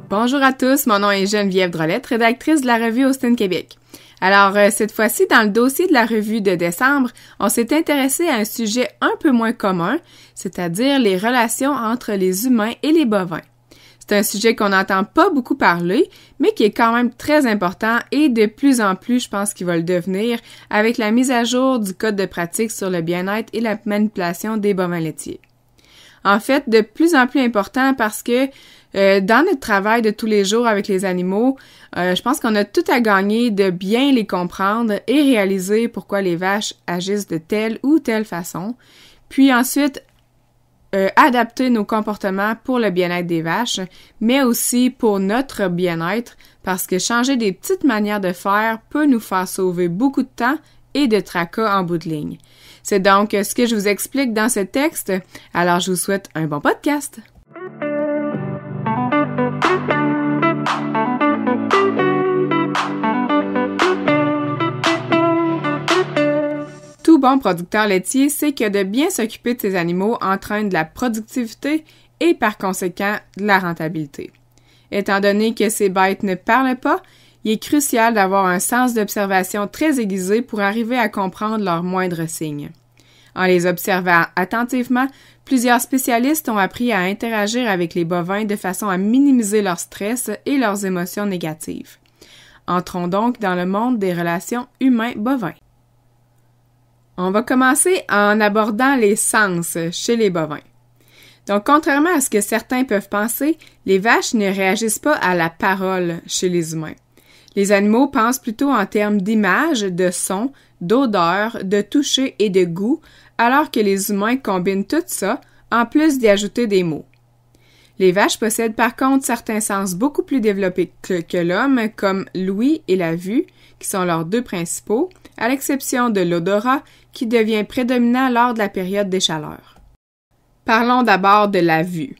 Bonjour à tous, mon nom est Geneviève Drolet, rédactrice de la revue Austin Québec. Alors, cette fois-ci, dans le dossier de la revue de décembre, on s'est intéressé à un sujet un peu moins commun, c'est-à-dire les relations entre les humains et les bovins. C'est un sujet qu'on n'entend pas beaucoup parler, mais qui est quand même très important et de plus en plus, je pense qu'il va le devenir, avec la mise à jour du code de pratique sur le bien-être et la manipulation des bovins laitiers. En fait, de plus en plus important parce que dans notre travail de tous les jours avec les animaux, je pense qu'on a tout à gagner de bien les comprendre et réaliser pourquoi les vaches agissent de telle ou telle façon. Puis ensuite, adapter nos comportements pour le bien-être des vaches, mais aussi pour notre bien-être, parce que changer des petites manières de faire peut nous faire sauver beaucoup de temps et de tracas en bout de ligne. C'est donc ce que je vous explique dans ce texte, alors je vous souhaite un bon podcast! Tout bon producteur laitier sait que de bien s'occuper de ses animaux entraîne de la productivité et par conséquent de la rentabilité. Étant donné que ces bêtes ne parlent pas, il est crucial d'avoir un sens d'observation très aiguisé pour arriver à comprendre leurs moindres signes. En les observant attentivement, plusieurs spécialistes ont appris à interagir avec les bovins de façon à minimiser leur stress et leurs émotions négatives. Entrons donc dans le monde des relations humains-bovins. On va commencer en abordant les sens chez les bovins. Donc, contrairement à ce que certains peuvent penser, les vaches ne réagissent pas à la parole chez les humains. Les animaux pensent plutôt en termes d'image, de son, d'odeur, de toucher et de goût, alors que les humains combinent tout ça, en plus d'y ajouter des mots. Les vaches possèdent par contre certains sens beaucoup plus développés que l'homme, comme l'ouïe et la vue, qui sont leurs deux principaux, à l'exception de l'odorat, qui devient prédominant lors de la période des chaleurs. Parlons d'abord de la vue.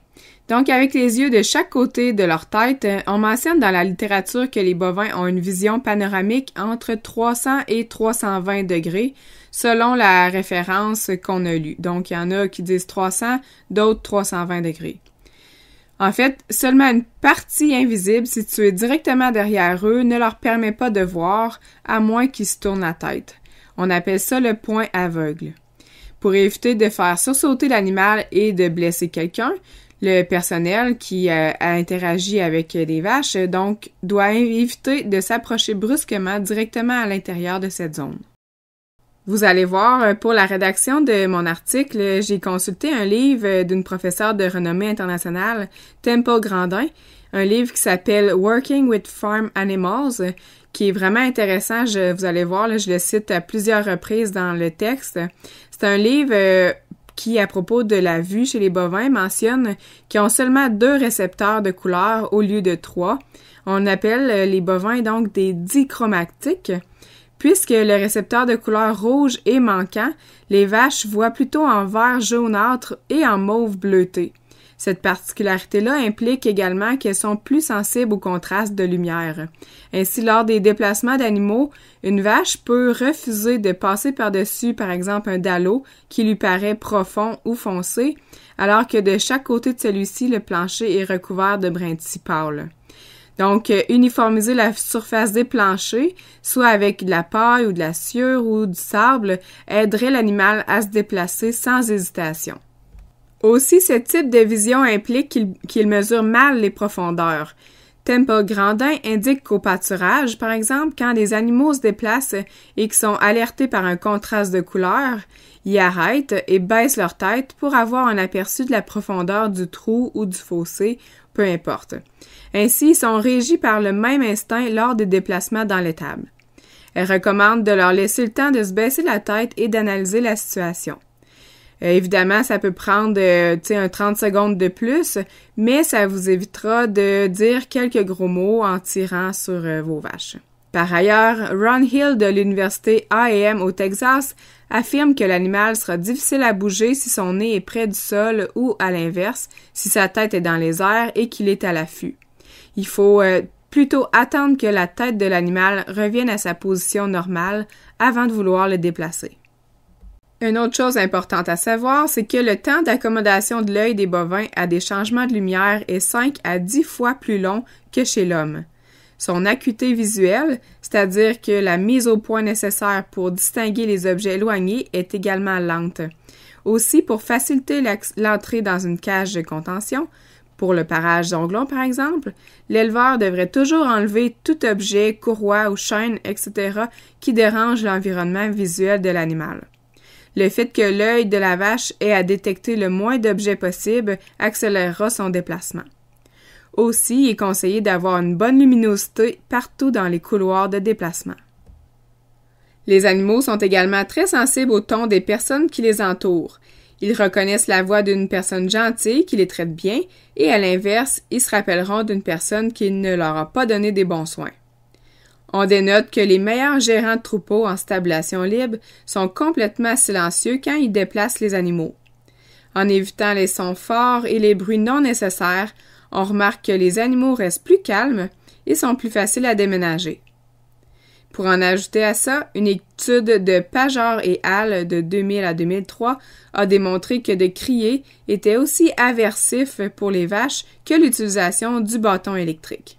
Donc, avec les yeux de chaque côté de leur tête, on mentionne dans la littérature que les bovins ont une vision panoramique entre 300 et 320 degrés, selon la référence qu'on a lue. Donc, il y en a qui disent 300, d'autres 320 degrés. En fait, seulement une partie invisible située directement derrière eux ne leur permet pas de voir, à moins qu'ils se tournent la tête. On appelle ça le point aveugle. Pour éviter de faire sursauter l'animal et de blesser quelqu'un, le personnel qui a interagi avec les vaches, donc, doit éviter de s'approcher brusquement directement à l'intérieur de cette zone. Vous allez voir, pour la rédaction de mon article, j'ai consulté un livre d'une professeure de renommée internationale, Temple Grandin, un livre qui s'appelle Working with Farm Animals, qui est vraiment intéressant. Vous allez voir, là, je le cite à plusieurs reprises dans le texte. C'est un livre qui, à propos de la vue chez les bovins, mentionne qu'ils ont seulement 2 récepteurs de couleur au lieu de 3. On appelle les bovins donc des dichromatiques. Puisque le récepteur de couleur rouge est manquant, les vaches voient plutôt en vert jaunâtre et en mauve bleuté. Cette particularité-là implique également qu'elles sont plus sensibles au contraste de lumière. Ainsi, lors des déplacements d'animaux, une vache peut refuser de passer par-dessus, par exemple, un dallo qui lui paraît profond ou foncé, alors que de chaque côté de celui-ci, le plancher est recouvert de brindilles pâles. Donc, uniformiser la surface des planchers, soit avec de la paille ou de la sciure ou du sable, aiderait l'animal à se déplacer sans hésitation. Aussi, ce type de vision implique qu'il mesure mal les profondeurs. Temple Grandin indique qu'au pâturage, par exemple, quand des animaux se déplacent et qui sont alertés par un contraste de couleur, ils arrêtent et baissent leur tête pour avoir un aperçu de la profondeur du trou ou du fossé, peu importe. Ainsi, ils sont régis par le même instinct lors des déplacements dans l'étable. Elle recommande de leur laisser le temps de se baisser la tête et d'analyser la situation. Évidemment, ça peut prendre un 30 secondes de plus, mais ça vous évitera de dire quelques gros mots en tirant sur vos vaches. Par ailleurs, Ron Hill de l'université A&M au Texas affirme que l'animal sera difficile à bouger si son nez est près du sol ou, à l'inverse, si sa tête est dans les airs et qu'il est à l'affût. Il faut plutôt attendre que la tête de l'animal revienne à sa position normale avant de vouloir le déplacer. Une autre chose importante à savoir, c'est que le temps d'accommodation de l'œil des bovins à des changements de lumière est 5 à 10 fois plus long que chez l'homme. Son acuité visuelle, c'est-à-dire que la mise au point nécessaire pour distinguer les objets éloignés, est également lente. Aussi, pour faciliter l'entrée dans une cage de contention, pour le parage d'onglons par exemple, l'éleveur devrait toujours enlever tout objet, courroie ou chaîne, etc., qui dérange l'environnement visuel de l'animal. Le fait que l'œil de la vache ait à détecter le moins d'objets possible accélérera son déplacement. Aussi, il est conseillé d'avoir une bonne luminosité partout dans les couloirs de déplacement. Les animaux sont également très sensibles au ton des personnes qui les entourent. Ils reconnaissent la voix d'une personne gentille qui les traite bien et, à l'inverse, ils se rappelleront d'une personne qui ne leur a pas donné des bons soins. On dénote que les meilleurs gérants de troupeaux en stabulation libre sont complètement silencieux quand ils déplacent les animaux. En évitant les sons forts et les bruits non nécessaires, on remarque que les animaux restent plus calmes et sont plus faciles à déménager. Pour en ajouter à ça, une étude de Pajor et al. De 2000 à 2003 a démontré que de crier était aussi aversif pour les vaches que l'utilisation du bâton électrique.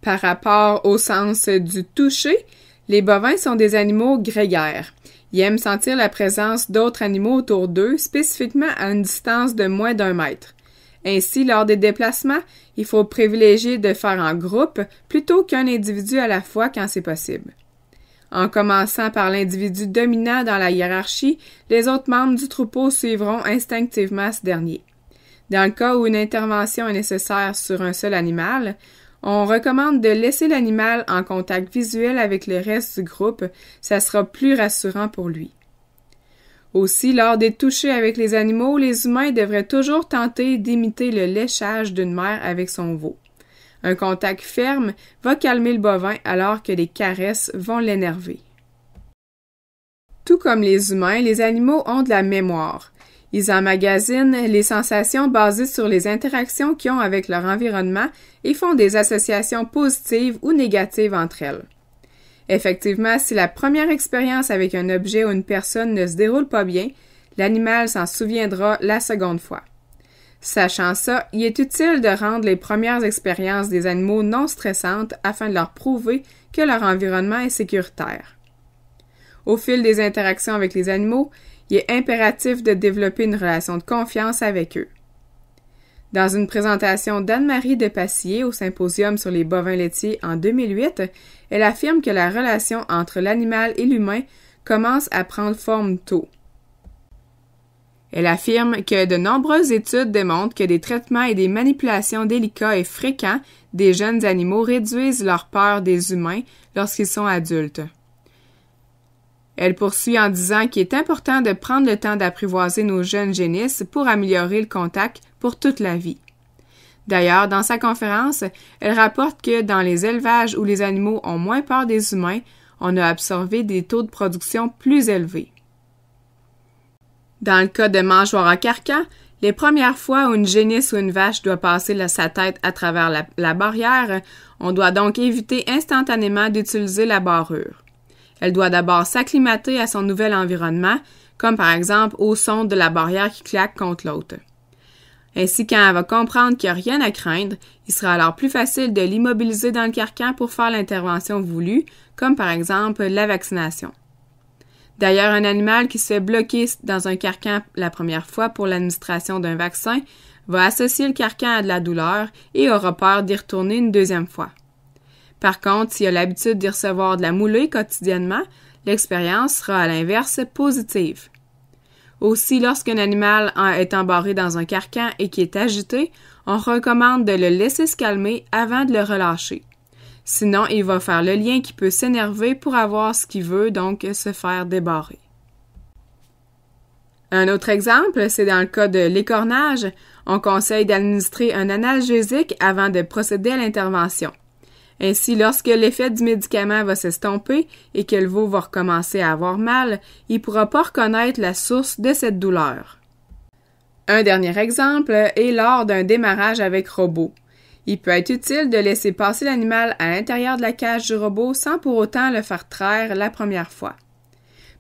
Par rapport au sens du toucher, les bovins sont des animaux grégaires. Ils aiment sentir la présence d'autres animaux autour d'eux, spécifiquement à une distance de moins d'1 mètre. Ainsi, lors des déplacements, il faut privilégier de faire en groupe plutôt qu'un individu à la fois quand c'est possible. En commençant par l'individu dominant dans la hiérarchie, les autres membres du troupeau suivront instinctivement ce dernier. Dans le cas où une intervention est nécessaire sur un seul animal, on recommande de laisser l'animal en contact visuel avec le reste du groupe, ça sera plus rassurant pour lui. Aussi, lors des touchés avec les animaux, les humains devraient toujours tenter d'imiter le léchage d'une mère avec son veau. Un contact ferme va calmer le bovin alors que les caresses vont l'énerver. Tout comme les humains, les animaux ont de la mémoire. Ils emmagasinent les sensations basées sur les interactions qu'ils ont avec leur environnement et font des associations positives ou négatives entre elles. Effectivement, si la première expérience avec un objet ou une personne ne se déroule pas bien, l'animal s'en souviendra la seconde fois. Sachant ça, il est utile de rendre les premières expériences des animaux non stressantes afin de leur prouver que leur environnement est sécuritaire. Au fil des interactions avec les animaux, il est impératif de développer une relation de confiance avec eux. Dans une présentation d'Anne-Marie Depasquier au Symposium sur les bovins laitiers en 2008, elle affirme que la relation entre l'animal et l'humain commence à prendre forme tôt. Elle affirme que de nombreuses études démontrent que des traitements et des manipulations délicats et fréquents des jeunes animaux réduisent leur peur des humains lorsqu'ils sont adultes. Elle poursuit en disant qu'il est important de prendre le temps d'apprivoiser nos jeunes génisses pour améliorer le contact pour toute la vie. D'ailleurs, dans sa conférence, elle rapporte que dans les élevages où les animaux ont moins peur des humains, on a observé des taux de production plus élevés. Dans le cas de mangeoires à carcan, les premières fois où une génisse ou une vache doit passer sa tête à travers la barrière, on doit donc éviter instantanément d'utiliser la barrure. Elle doit d'abord s'acclimater à son nouvel environnement, comme par exemple au son de la barrière qui claque contre l'autre. Ainsi, quand elle va comprendre qu'il n'y a rien à craindre, il sera alors plus facile de l'immobiliser dans le carcan pour faire l'intervention voulue, comme par exemple la vaccination. D'ailleurs, un animal qui se fait bloquer dans un carcan la première fois pour l'administration d'un vaccin va associer le carcan à de la douleur et aura peur d'y retourner une deuxième fois. Par contre, s'il a l'habitude d'y recevoir de la moulée quotidiennement, l'expérience sera à l'inverse positive. Aussi, lorsqu'un animal est embarré dans un carcan et qui est agité, on recommande de le laisser se calmer avant de le relâcher. Sinon, il va faire le lien qui peut s'énerver pour avoir ce qu'il veut, donc se faire débarrer. Un autre exemple, c'est dans le cas de l'écornage, on conseille d'administrer un analgésique avant de procéder à l'intervention. Ainsi, lorsque l'effet du médicament va s'estomper et que le veau va recommencer à avoir mal, il ne pourra pas reconnaître la source de cette douleur. Un dernier exemple est lors d'un démarrage avec robot. Il peut être utile de laisser passer l'animal à l'intérieur de la cage du robot sans pour autant le faire traire la première fois.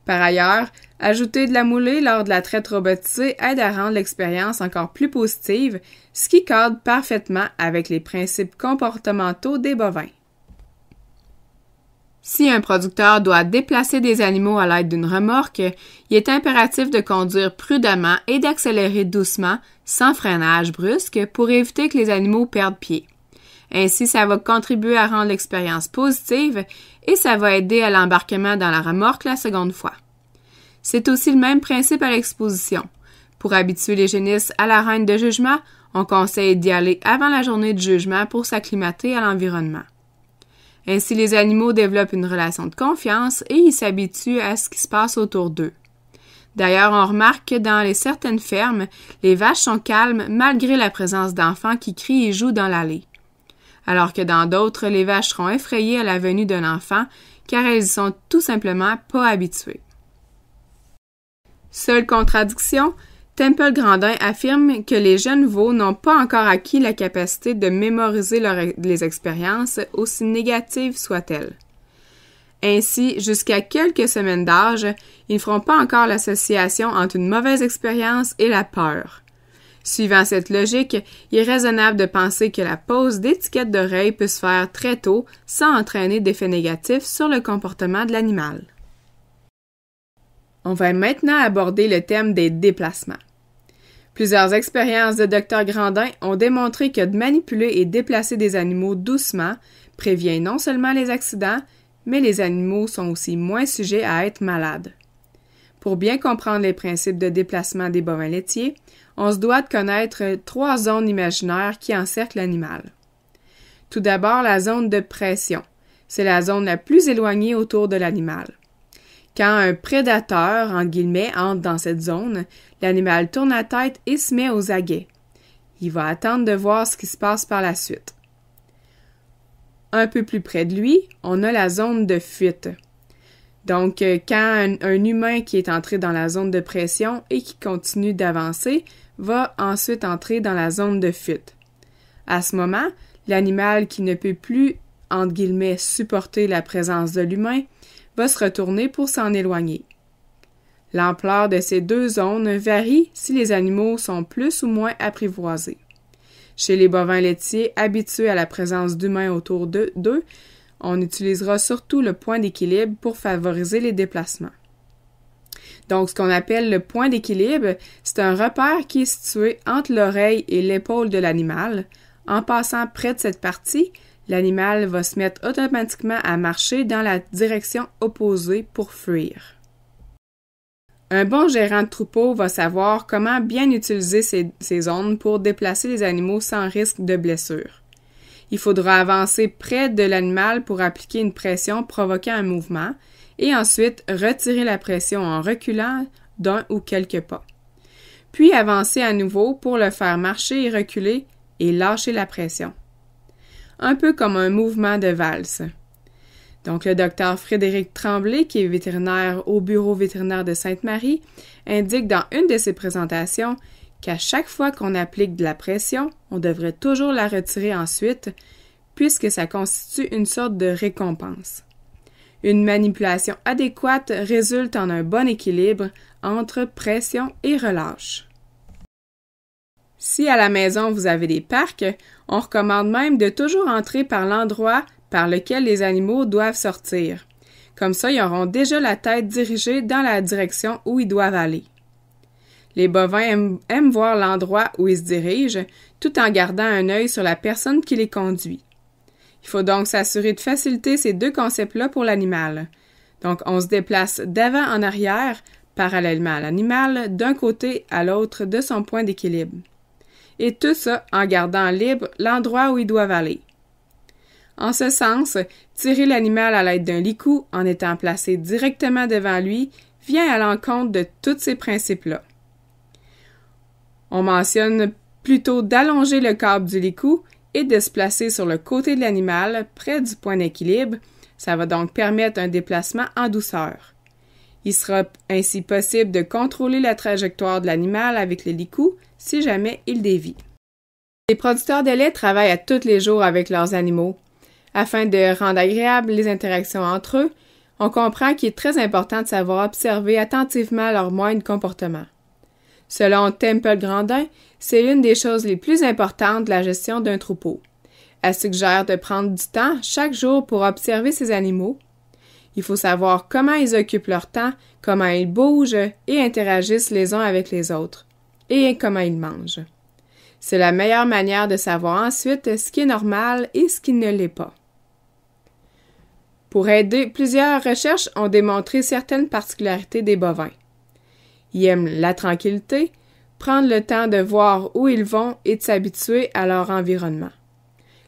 Par ailleurs, ajouter de la moulée lors de la traite robotisée aide à rendre l'expérience encore plus positive, ce qui cadre parfaitement avec les principes comportementaux des bovins. Si un producteur doit déplacer des animaux à l'aide d'une remorque, il est impératif de conduire prudemment et d'accélérer doucement, sans freinage brusque, pour éviter que les animaux perdent pied. Ainsi, ça va contribuer à rendre l'expérience positive et ça va aider à l'embarquement dans la remorque la seconde fois. C'est aussi le même principe à l'exposition. Pour habituer les génisses à l'arène de jugement, on conseille d'y aller avant la journée de jugement pour s'acclimater à l'environnement. Ainsi, les animaux développent une relation de confiance et ils s'habituent à ce qui se passe autour d'eux. D'ailleurs, on remarque que dans certaines fermes, les vaches sont calmes malgré la présence d'enfants qui crient et jouent dans l'allée. Alors que dans d'autres, les vaches seront effrayées à la venue d'un enfant car elles y sont tout simplement pas habituées. Seule contradiction, Temple Grandin affirme que les jeunes veaux n'ont pas encore acquis la capacité de mémoriser les expériences, aussi négatives soient-elles. Ainsi, jusqu'à quelques semaines d'âge, ils ne feront pas encore l'association entre une mauvaise expérience et la peur. Suivant cette logique, il est raisonnable de penser que la pose d'étiquettes d'oreilles peut se faire très tôt sans entraîner d'effets négatifs sur le comportement de l'animal. On va maintenant aborder le thème des déplacements. Plusieurs expériences de Dr Grandin ont démontré que de manipuler et déplacer des animaux doucement prévient non seulement les accidents, mais les animaux sont aussi moins sujets à être malades. Pour bien comprendre les principes de déplacement des bovins laitiers, on se doit de connaître 3 zones imaginaires qui encerclent l'animal. Tout d'abord, la zone de pression. C'est la zone la plus éloignée autour de l'animal. Quand un prédateur, en guillemets, entre dans cette zone, l'animal tourne la tête et se met aux aguets. Il va attendre de voir ce qui se passe par la suite. Un peu plus près de lui, on a la zone de fuite. Donc, quand un humain qui est entré dans la zone de pression et qui continue d'avancer va ensuite entrer dans la zone de fuite. À ce moment, l'animal qui ne peut plus, entre guillemets, supporter la présence de l'humain va se retourner pour s'en éloigner. L'ampleur de ces 2 zones varie si les animaux sont plus ou moins apprivoisés. Chez les bovins laitiers habitués à la présence d'humains autour d'eux, on utilisera surtout le point d'équilibre pour favoriser les déplacements. Donc, ce qu'on appelle le point d'équilibre, c'est un repère qui est situé entre l'oreille et l'épaule de l'animal. En passant près de cette partie, l'animal va se mettre automatiquement à marcher dans la direction opposée pour fuir. Un bon gérant de troupeau va savoir comment bien utiliser ces zones pour déplacer les animaux sans risque de blessure. Il faudra avancer près de l'animal pour appliquer une pression provoquant un mouvement et ensuite retirer la pression en reculant d'un ou quelques pas. Puis avancer à nouveau pour le faire marcher et reculer et lâcher la pression. Un peu comme un mouvement de valse. Donc, le docteur Frédéric Tremblay, qui est vétérinaire au bureau vétérinaire de Sainte-Marie, indique dans une de ses présentations qu'à chaque fois qu'on applique de la pression, on devrait toujours la retirer ensuite, puisque ça constitue une sorte de récompense. Une manipulation adéquate résulte en un bon équilibre entre pression et relâche. Si à la maison vous avez des parcs, on recommande même de toujours entrer par l'endroit par lequel les animaux doivent sortir. Comme ça, ils auront déjà la tête dirigée dans la direction où ils doivent aller. Les bovins aiment voir l'endroit où ils se dirigent, tout en gardant un œil sur la personne qui les conduit. Il faut donc s'assurer de faciliter ces 2 concepts-là pour l'animal. Donc, on se déplace d'avant en arrière, parallèlement à l'animal, d'un côté à l'autre de son point d'équilibre. Et tout ça en gardant libre l'endroit où ils doivent aller. En ce sens, tirer l'animal à l'aide d'un licou en étant placé directement devant lui vient à l'encontre de tous ces principes-là. On mentionne plutôt d'allonger le câble du licou et de se placer sur le côté de l'animal, près du point d'équilibre. Ça va donc permettre un déplacement en douceur. Il sera ainsi possible de contrôler la trajectoire de l'animal avec le licou si jamais il dévie. Les producteurs de lait travaillent à tous les jours avec leurs animaux. Afin de rendre agréables les interactions entre eux, on comprend qu'il est très important de savoir observer attentivement leur moindre comportement. Selon Temple Grandin, c'est l'une des choses les plus importantes de la gestion d'un troupeau. Elle suggère de prendre du temps chaque jour pour observer ces animaux. Il faut savoir comment ils occupent leur temps, comment ils bougent et interagissent les uns avec les autres, et comment ils mangent. C'est la meilleure manière de savoir ensuite ce qui est normal et ce qui ne l'est pas. Pour aider, plusieurs recherches ont démontré certaines particularités des bovins. Ils aiment la tranquillité, prendre le temps de voir où ils vont et de s'habituer à leur environnement.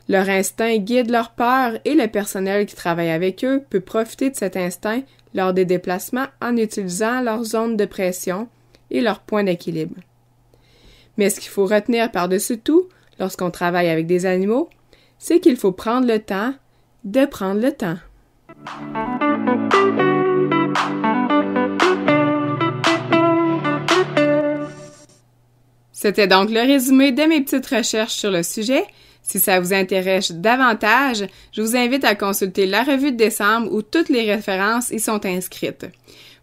Leur instinct guide leur peur et le personnel qui travaille avec eux peut profiter de cet instinct lors des déplacements en utilisant leur zone de pression et leur point d'équilibre. Mais ce qu'il faut retenir par-dessus tout lorsqu'on travaille avec des animaux, c'est qu'il faut prendre le temps de prendre le temps. C'était donc le résumé de mes petites recherches sur le sujet. Si ça vous intéresse davantage, je vous invite à consulter la revue de décembre où toutes les références y sont inscrites.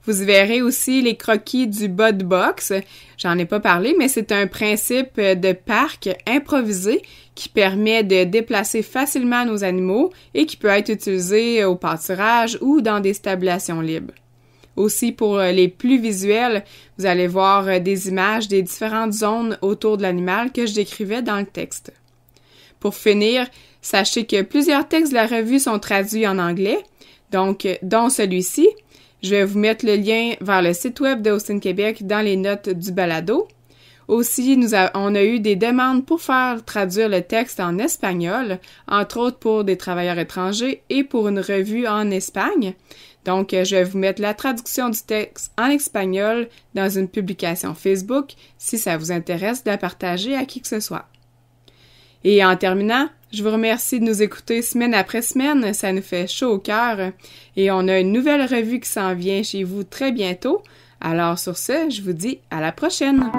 Vous y verrez aussi les croquis du Bud Box. J'en ai pas parlé, mais c'est un principe de parc improvisé qui permet de déplacer facilement nos animaux et qui peut être utilisé au pâturage ou dans des stabulations libres. Aussi, pour les plus visuels, vous allez voir des images des différentes zones autour de l'animal que je décrivais dans le texte. Pour finir, sachez que plusieurs textes de la revue sont traduits en anglais, donc dont celui-ci. Je vais vous mettre le lien vers le site web d'Austin Québec dans les notes du balado. Aussi, on a eu des demandes pour faire traduire le texte en espagnol, entre autres pour des travailleurs étrangers et pour une revue en Espagne. Donc, je vais vous mettre la traduction du texte en espagnol dans une publication Facebook si ça vous intéresse de la partager à qui que ce soit. Et en terminant, je vous remercie de nous écouter semaine après semaine, ça nous fait chaud au cœur et on a une nouvelle revue qui s'en vient chez vous très bientôt. Alors sur ce, je vous dis à la prochaine!